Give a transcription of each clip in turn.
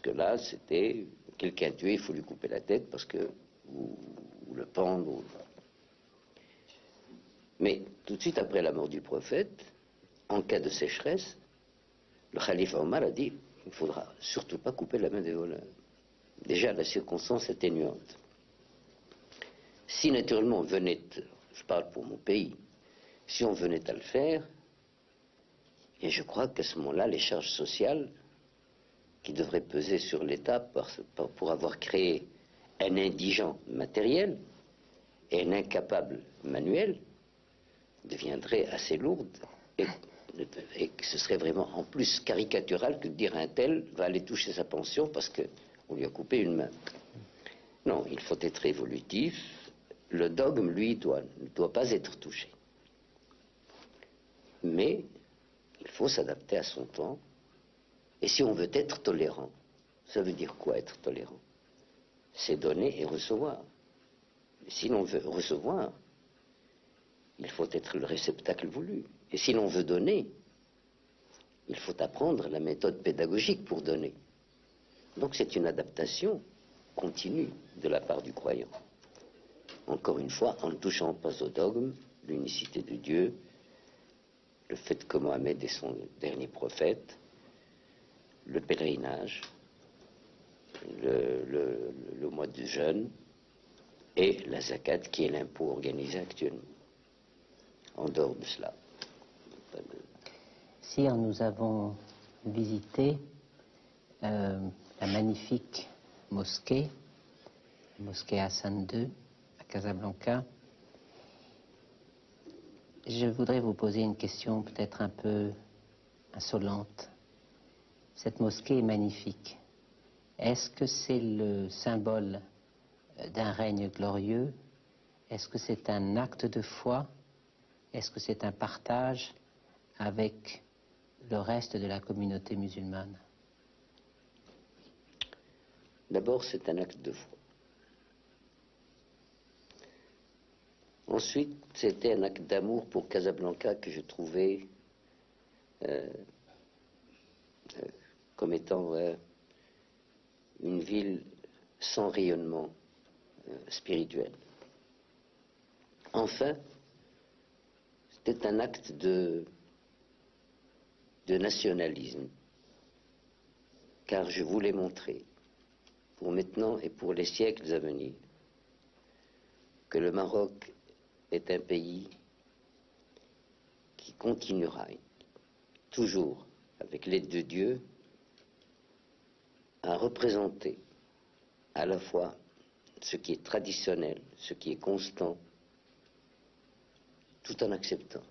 Jusque-là, c'était quelqu'un tué, il faut lui couper la tête parce que ou le pendre. Mais tout de suite après la mort du prophète, en cas de sécheresse, le khalife Omar a dit il ne faudra surtout pas couper la main des voleurs. Déjà la circonstance atténuante. Si naturellement on venait, je parle pour mon pays, si on venait à le faire, et je crois qu'à ce moment-là, les charges sociales qui devraient peser sur l'État pour avoir créé un indigent matériel et un incapable manuel deviendraient assez lourdes et que ce serait vraiment en plus caricatural que de dire un tel va aller toucher sa pension parce qu'on lui a coupé une main. Non, il faut être évolutif. Le dogme, lui, ne doit pas être touché. Mais il faut s'adapter à son temps. Et si on veut être tolérant, ça veut dire quoi être tolérant? C'est donner et recevoir. Et si l'on veut recevoir, il faut être le réceptacle voulu. Et si l'on veut donner, il faut apprendre la méthode pédagogique pour donner. Donc c'est une adaptation continue de la part du croyant. Encore une fois, en ne touchant pas au dogme, l'unicité de Dieu, le fait que Mohammed est son dernier prophète, le pèlerinage, le mois de jeûne et la zakat qui est l'impôt organisé actuellement. En dehors de cela. Sire, nous avons visité la magnifique mosquée Hassan II à Casablanca. Je voudrais vous poser une question peut-être un peu insolente. Cette mosquée est magnifique. Est-ce que c'est le symbole d'un règne glorieux? Est-ce que c'est un acte de foi? Est-ce que c'est un partage avec le reste de la communauté musulmane? D'abord, c'est un acte de foi. Ensuite, c'était un acte d'amour pour Casablanca que je trouvais comme étant une ville sans rayonnement spirituel. Enfin, c'était un acte de nationalisme, car je voulais montrer, pour maintenant et pour les siècles à venir, que le Maroc est un pays qui continuera toujours, avec l'aide de Dieu, à représenter à la fois ce qui est traditionnel, ce qui est constant, tout en acceptant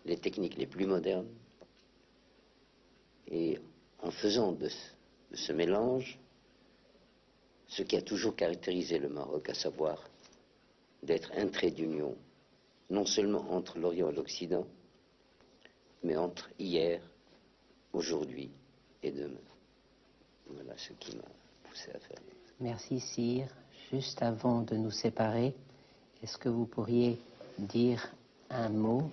les techniques les plus modernes et en faisant de ce mélange ce qui a toujours caractérisé le Maroc, à savoir d'être un trait d'union, non seulement entre l'Orient et l'Occident, mais entre hier, aujourd'hui et demain. Voilà ce qui m'a poussé à faire. Merci, Sire. Juste avant de nous séparer, est-ce que vous pourriez dire un mot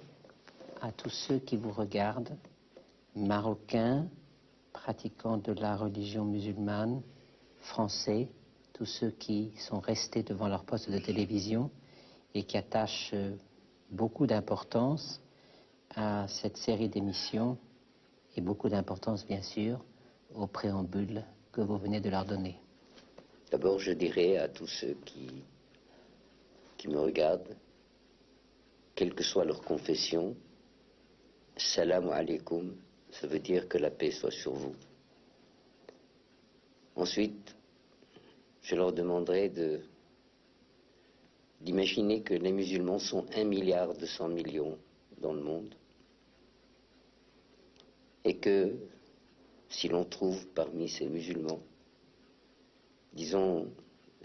à tous ceux qui vous regardent, marocains, pratiquants de la religion musulmane, français, tous ceux qui sont restés devant leur poste de télévision et qui attachent beaucoup d'importance à cette série d'émissions et beaucoup d'importance, bien sûr, au préambule que vous venez de leur donner? D'abord, je dirais à tous ceux qui me regardent, quelle que soit leur confession, salam alaikum, ça veut dire que la paix soit sur vous. Ensuite, je leur demanderai d'imaginer que les musulmans sont 1,2 milliard dans le monde et que si l'on trouve parmi ces musulmans, disons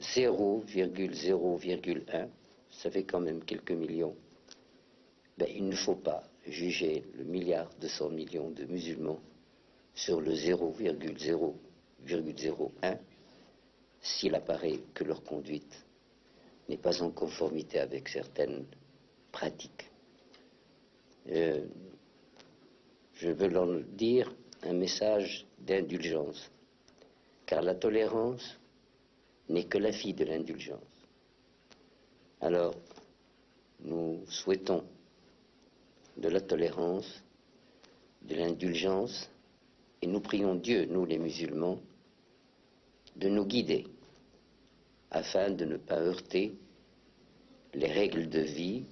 0,0,1, ça fait quand même quelques millions, ben, il ne faut pas juger le 1,2 milliard de musulmans sur le 0,0,01 s'il apparaît que leur conduite n'est pas en conformité avec certaines pratiques. Je veux leur dire un message d'indulgence. car la tolérance n'est que la fille de l'indulgence. Alors, nous souhaitons de la tolérance, de l'indulgence, et nous prions Dieu, nous les musulmans, de nous guider afin de ne pas heurter les règles de vie